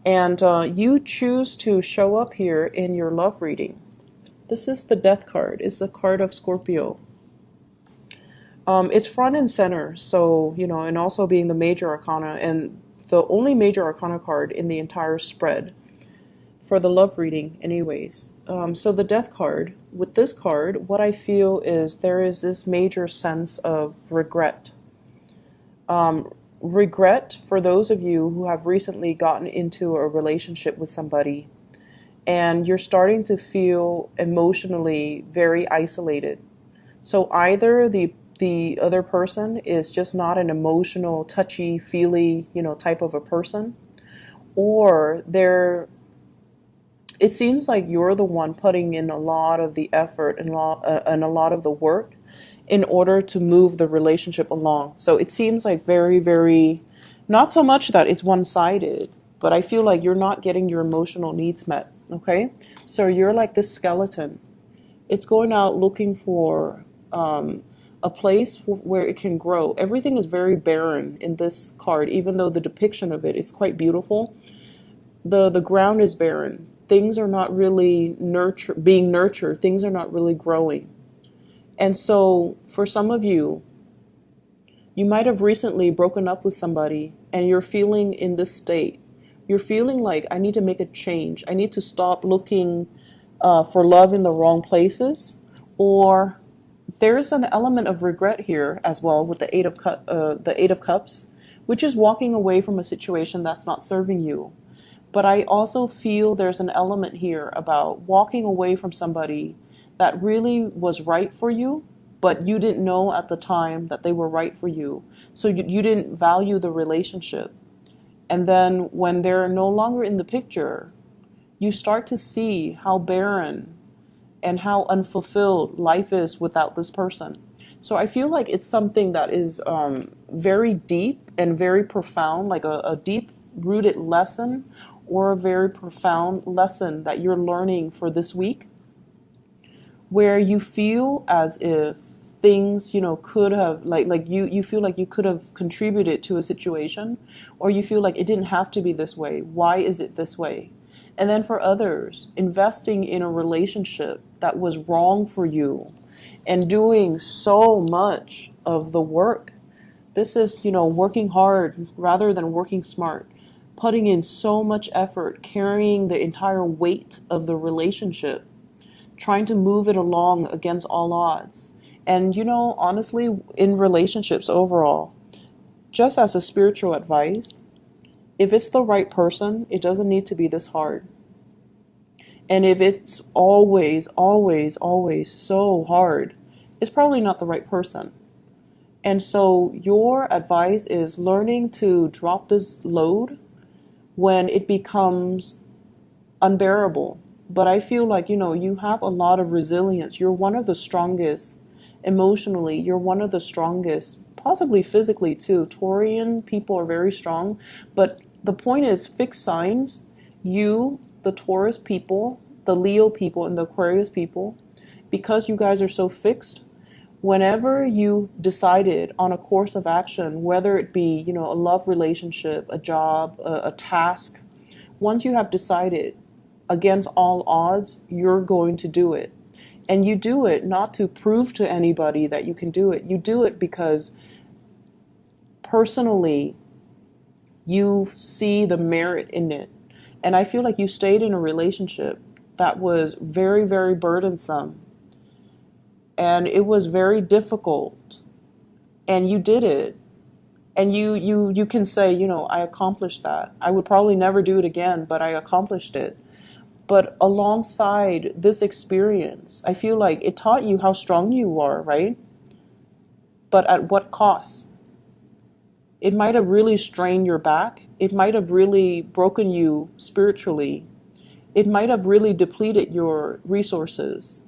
And you choose to show up here in your love reading. This is the Death card. It's the card of Scorpio. It's front and center, so, and also being the major arcana and the only major arcana card in the entire spread for the love reading, anyways. So the Death card, with this card, what I feel is there is this major sense of regret. Regret for those of you who have recently gotten into a relationship with somebody and you're starting to feel emotionally very isolated. So either the other person is just not an emotional, touchy, feely, type of a person, or it seems like you're the one putting in a lot of the effort and a lot of the work in order to move the relationship along. So it seems like very, very, not so much that it's one-sided, but I feel like you're not getting your emotional needs met, okay? So you're like this skeleton. It's going out looking for a place where it can grow. Everything is very barren in this card, even though the depiction of it is quite beautiful. The ground is barren. Things are not really being nurtured. Things are not really growing. And so for some of you, you might have recently broken up with somebody and you're feeling in this state. You're feeling like, I need to make a change. I need to stop looking for love in the wrong places. Or there's an element of regret here as well with the Eight of Cups, which is walking away from a situation that's not serving you. But I also feel there's an element here about walking away from somebody that really was right for you, but you didn't know at the time that they were right for you. So you didn't value the relationship. And then when they're no longer in the picture, you start to see how barren and how unfulfilled life is without this person. So I feel like it's something that is very deep and very profound, like a deep-rooted lesson or a very profound lesson that you're learning for this week, where you feel as if things, could have, like you feel like you could have contributed to a situation, or you feel like it didn't have to be this way. Why is it this way? And then for others, investing in a relationship that was wrong for you and doing so much of the work. This is, working hard rather than working smart, putting in so much effort, carrying the entire weight of the relationship, trying to move it along against all odds. And, honestly, in relationships overall, just as a spiritual advice, if it's the right person, it doesn't need to be this hard. And if it's always, always, always so hard, it's probably not the right person. And so your advice is learning to drop this load when it becomes unbearable. But I feel like, you have a lot of resilience. You're one of the strongest emotionally. You're one of the strongest, possibly physically too. Taurian people are very strong. But the point is, fixed signs, you, the Taurus people, the Leo people, and the Aquarius people, because you guys are so fixed, whenever you decided on a course of action, whether it be, a love relationship, a job, a task, once you have decided against all odds, you're going to do it. And you do it not to prove to anybody that you can do it. You do it because personally, you see the merit in it. And I feel like you stayed in a relationship that was very, very burdensome. And it was very difficult. And you did it. And you can say, I accomplished that. I would probably never do it again, but I accomplished it. But alongside this experience, I feel like it taught you how strong you are, right? But at what cost? It might have really strained your back. It might have really broken you spiritually. It might have really depleted your resources.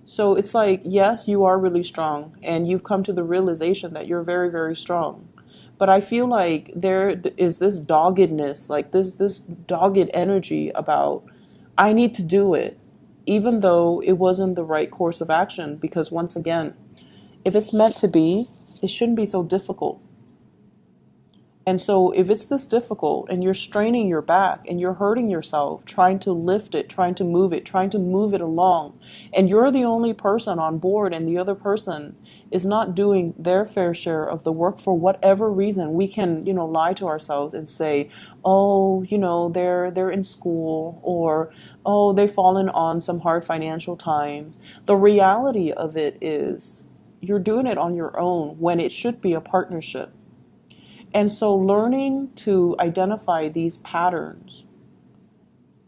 So it's like, yes, you are really strong, and you've come to the realization that you're very, very strong. But I feel like there is this doggedness, like this dogged energy about, I need to do it, even though it wasn't the right course of action. Because once again, if it's meant to be, it shouldn't be so difficult. And so if it's this difficult and you're straining your back and you're hurting yourself, trying to lift it, trying to move it along, and you're the only person on board and the other person is not doing their fair share of the work for whatever reason, we can, lie to ourselves and say, oh, they're in school, or oh, they've fallen on some hard financial times. The reality of it is you're doing it on your own when it should be a partnership. And so learning to identify these patterns.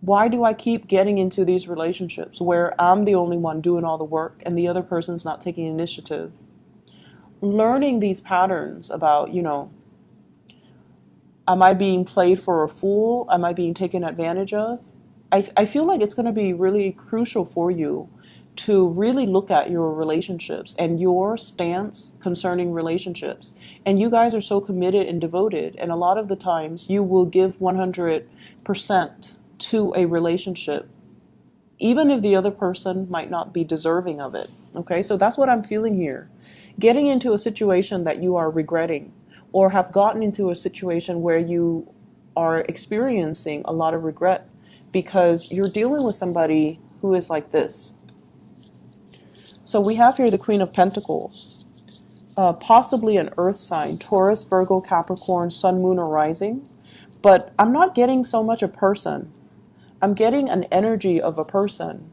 Why do I keep getting into these relationships where I'm the only one doing all the work and the other person's not taking initiative? Learning these patterns about, am I being played for a fool? Am I being taken advantage of? I feel like it's going to be really crucial for you to really look at your relationships and your stance concerning relationships. And you guys are so committed and devoted, and a lot of the times you will give 100% to a relationship, even if the other person might not be deserving of it. Okay, so that's what I'm feeling here. Getting into a situation that you are regretting, or have gotten into a situation where you are experiencing a lot of regret because you're dealing with somebody who is like this. So we have here the Queen of Pentacles, possibly an earth sign, Taurus, Virgo, Capricorn, Sun, Moon, or Rising. But I'm not getting so much a person. I'm getting an energy of a person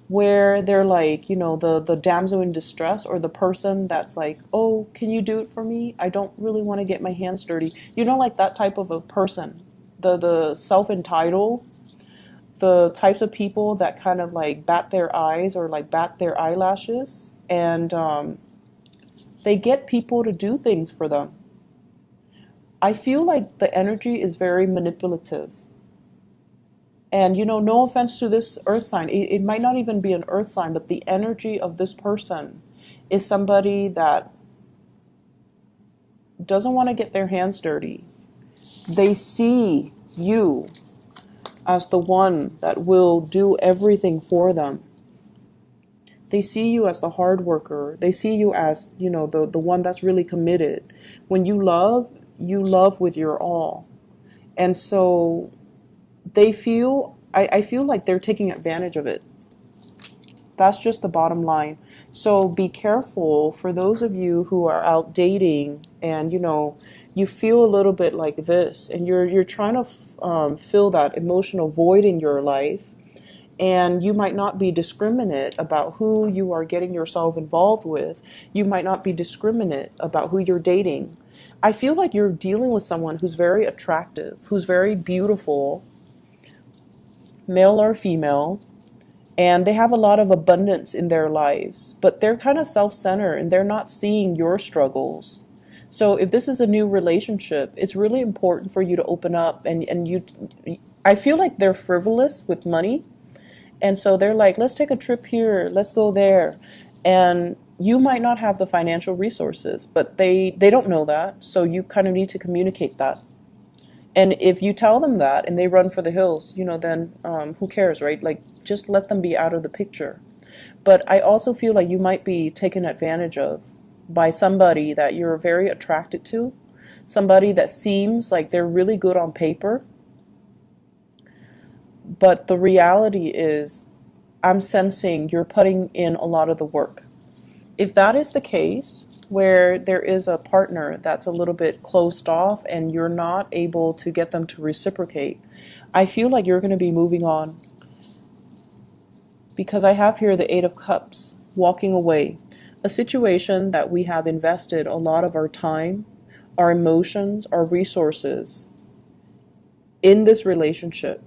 where they're like, the damsel in distress, or the person that's like, oh, can you do it for me? I don't really want to get my hands dirty. Like that type of a person. The self-entitled, the types of people that kind of like bat their eyes or like bat their eyelashes, and they get people to do things for them. I feel like the energy is very manipulative. And, no offense to this earth sign, it might not even be an earth sign, but the energy of this person is somebody that doesn't want to get their hands dirty. They see you as the one that will do everything for them. They see you as the hard worker. They see you as, the one that's really committed. When you love with your all. And so I feel like they're taking advantage of it. That's just the bottom line. So be careful for those of you who are out dating and, you feel a little bit like this, and you're trying to fill that emotional void in your life, and you might not be discriminate about who you are getting yourself involved with. You might not be discriminate about who you're dating. I feel like you're dealing with someone who's very attractive, who's very beautiful, male or female, and they have a lot of abundance in their lives, but they're kind of self-centered and they're not seeing your struggles. So if this is a new relationship, it's really important for you to open up, and I feel like they're frivolous with money. And so they're like, let's take a trip here, let's go there. And you might not have the financial resources, but they don't know that. So you kind of need to communicate that. And if you tell them that and they run for the hills, then who cares, right? Like, just let them be out of the picture. But I also feel like you might be taken advantage of by somebody that you're very attracted to, somebody that seems like they're really good on paper. But the reality is, I'm sensing you're putting in a lot of the work. If that is the case, where there is a partner that's a little bit closed off and you're not able to get them to reciprocate, I feel like you're going to be moving on. Because I have here the Eight of Cups, walking away. A situation that we have invested a lot of our time, our emotions, our resources in this relationship.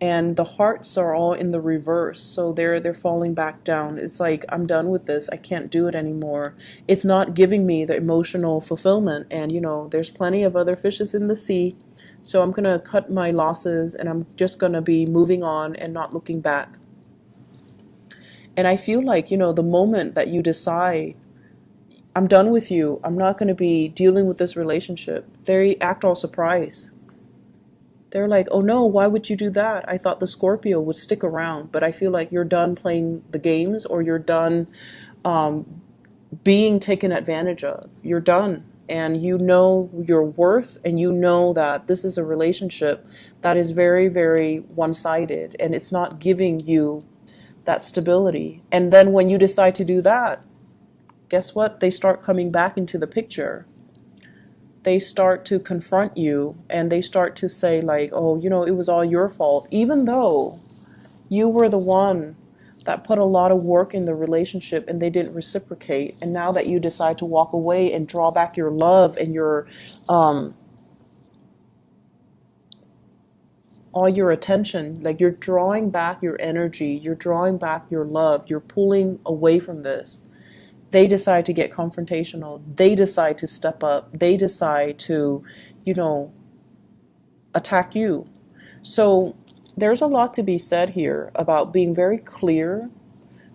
And the hearts are all in the reverse, so they're falling back down. It's like, I'm done with this. I can't do it anymore. It's not giving me the emotional fulfillment, and there's plenty of other fishes in the sea. So I'm gonna cut my losses, and I'm just gonna be moving on and not looking back. And I feel like, the moment that you decide, I'm done with you, I'm not gonna be dealing with this relationship, they act all surprised. They're like, oh no, why would you do that? I thought the Scorpio would stick around. But I feel like you're done playing the games, or you're done being taken advantage of. You're done. and you know your worth, and you know that this is a relationship that is very, very one-sided, and it's not giving you that stability. And then when you decide to do that, guess what? They start coming back into the picture. They start to confront you, and they start to say like, oh, it was all your fault, even though you were the one that put a lot of work in the relationship and they didn't reciprocate. And now that you decide to walk away and draw back your love and your all your attention, like you're drawing back your energy, you're drawing back your love, you're pulling away from this. They decide to get confrontational. They decide to step up. They decide to, attack you. So there's a lot to be said here about being very clear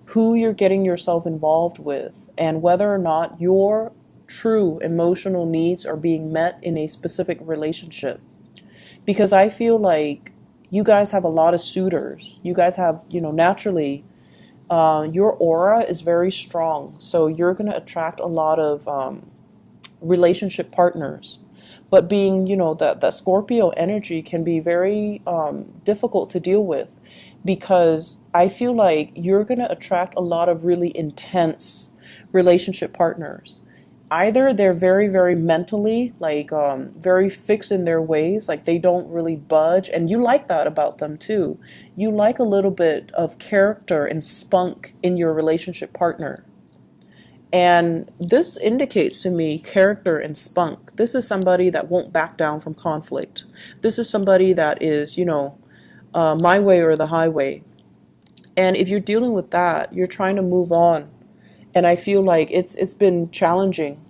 who you're getting yourself involved with and whether or not your true emotional needs are being met in a specific relationship. Because I feel like you guys have a lot of suitors. You guys have, naturally, your aura is very strong. So you're going to attract a lot of relationship partners. But being, that Scorpio energy can be very difficult to deal with, because I feel like you're going to attract a lot of really intense relationship partners. Either they're very, very mentally, like very fixed in their ways, like they don't really budge. And you like that about them too. You like a little bit of character and spunk in your relationship partner. And this indicates to me character and spunk. This is somebody that won't back down from conflict. This is somebody that is, my way or the highway. And if you're dealing with that, you're trying to move on. And I feel like it's been challenging.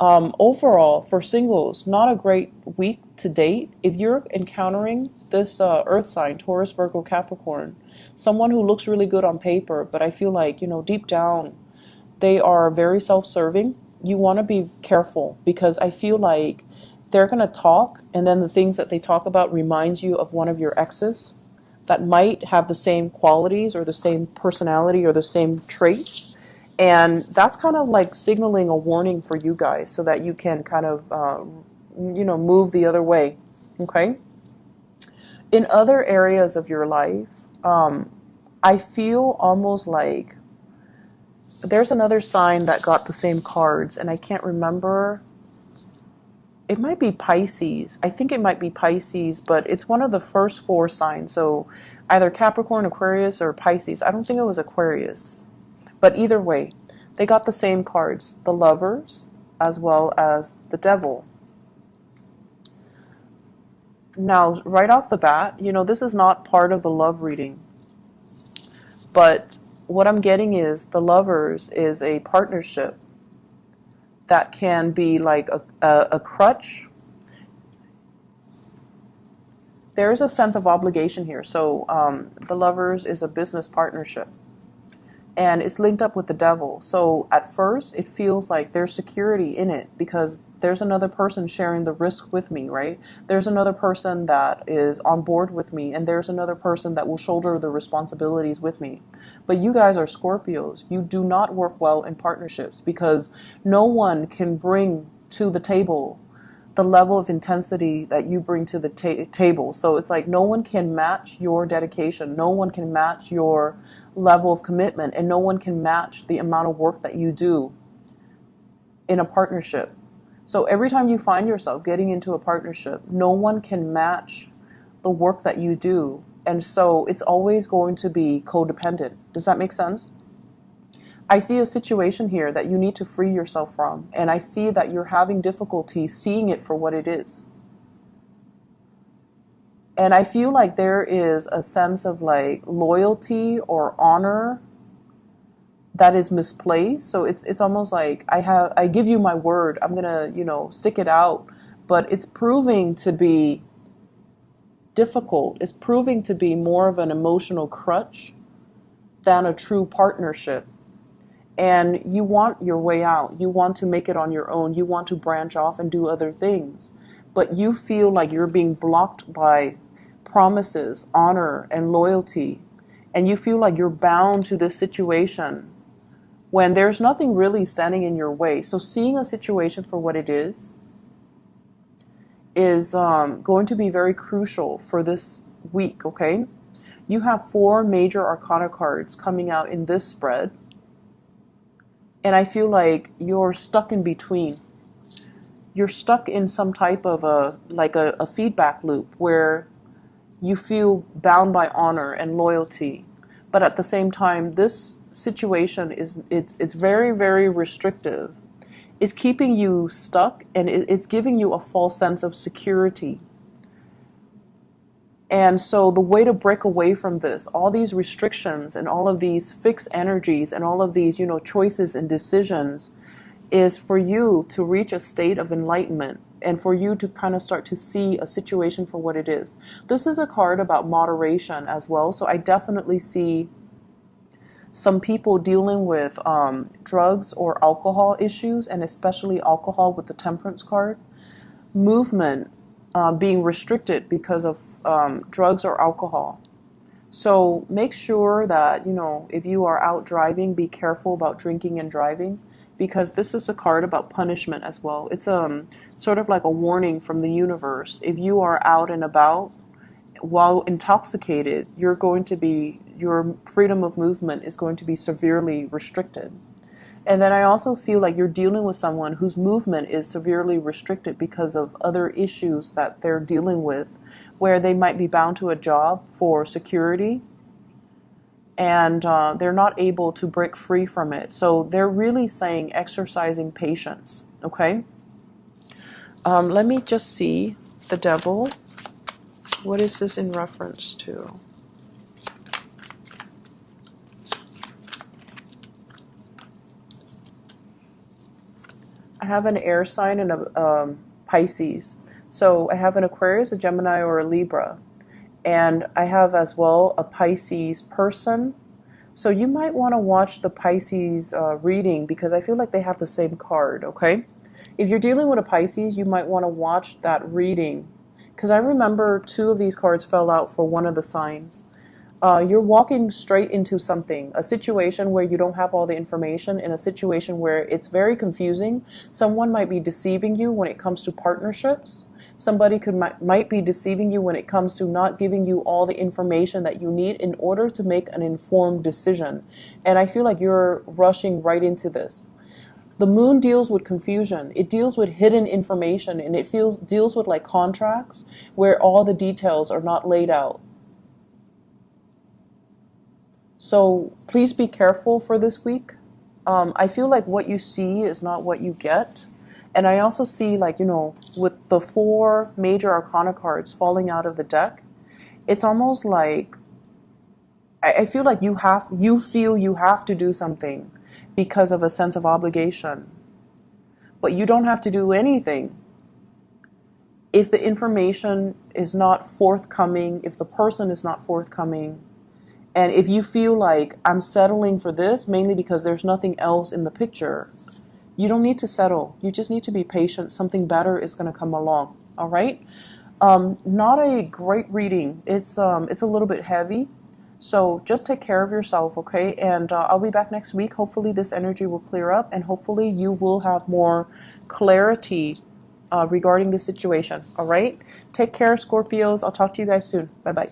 Overall, for singles, not a great week to date. If you're encountering this earth sign, Taurus, Virgo, Capricorn, someone who looks really good on paper, but I feel like, deep down, they are very self-serving. You want to be careful, because I feel like they're going to talk, and then the things that they talk about reminds you of one of your exes that might have the same qualities or the same personality or the same traits. And that's kind of like signaling a warning for you guys so that you can kind of, move the other way. Okay? In other areas of your life, I feel almost like there's another sign that got the same cards, and I can't remember. It might be Pisces. I think it might be Pisces, but it's one of the first four signs. So either Capricorn, Aquarius, or Pisces. I don't think it was Aquarius. But either way, they got the same cards. The Lovers, as well as the Devil. Now, right off the bat, this is not part of the love reading. But what I'm getting is the Lovers is a partnership that can be like a crutch. There is a sense of obligation here. So the Lovers is a business partnership, and it's linked up with the Devil. So at first it feels like there's security in it because there's another person sharing the risk with me, right? There's another person that is on board with me, and there's another person that will shoulder the responsibilities with me. But you guys are Scorpios. You do not work well in partnerships because no one can bring to the table the level of intensity that you bring to the table. So it's like no one can match your dedication. No one can match your level of commitment, and no one can match the amount of work that you do in a partnership. So every time you find yourself getting into a partnership, no one can match the work that you do. And so it's always going to be codependent. Does that make sense? I see a situation here that you need to free yourself from. And I see that you're having difficulty seeing it for what it is. And I feel like there is a sense of like loyalty or honor that is misplaced. So it's almost like I give you my word, I'm gonna, stick it out, but it's proving to be difficult. It's proving to be more of an emotional crutch than a true partnership. And you want your way out. You want to make it on your own. You want to branch off and do other things. But you feel like you're being blocked by promises, honor, and loyalty. And you feel like you're bound to this situation when there's nothing really standing in your way. So seeing a situation for what it is going to be very crucial for this week, okay? You have 4 major arcana cards coming out in this spread, and I feel like you're stuck in between. You're stuck in some type of a feedback loop where you feel bound by honor and loyalty, but at the same time, this situation it's very, very restrictive. It's keeping you stuck, and it's giving you a false sense of security. And so the way to break away from this, all these restrictions and all of these fixed energies and all of these, choices and decisions, is for you to reach a state of enlightenment and for you to kind of start to see a situation for what it is. This is a card about moderation as well. So I definitely see some people dealing with drugs or alcohol issues, and especially alcohol with the Temperance card. Movement being restricted because of drugs or alcohol. So make sure that, if you are out driving, be careful about drinking and driving, because this is a card about punishment as well. It's sort of like a warning from the universe. If you are out and about while intoxicated, your freedom of movement is going to be severely restricted. And then I also feel like you're dealing with someone whose movement is severely restricted because of other issues that they're dealing with, where they might be bound to a job for security, and they're not able to break free from it. So they're really saying exercising patience, okay? Let me just see the devil. What is this in reference to? I have an air sign and a Pisces. So I have an Aquarius, a Gemini, or a Libra. And I have as well a Pisces person. So you might want to watch the Pisces reading, because I feel like they have the same card, okay? If you're dealing with a Pisces, you might want to watch that reading, because I remember 2 of these cards fell out for one of the signs. You're walking straight into something, a situation where you don't have all the information, in a situation where it's very confusing. Someone might be deceiving you when it comes to partnerships. Somebody might be deceiving you when it comes to not giving you all the information that you need in order to make an informed decision. And I feel like you're rushing right into this. The moon deals with confusion. It deals with hidden information, and it deals with like contracts where all the details are not laid out. So please be careful for this week. I feel like what you see is not what you get. And I also see, like, with the 4 major arcana cards falling out of the deck, it's almost like I feel like you feel you have to do something because of a sense of obligation. But you don't have to do anything. If the information is not forthcoming, if the person is not forthcoming, and if you feel like I'm settling for this mainly because there's nothing else in the picture, you don't need to settle. You just need to be patient. Something better is going to come along. All right. Not a great reading. It's a little bit heavy. So just take care of yourself, okay? And I'll be back next week. Hopefully this energy will clear up, and hopefully you will have more clarity regarding the situation. All right. Take care, Scorpios. I'll talk to you guys soon. Bye-bye.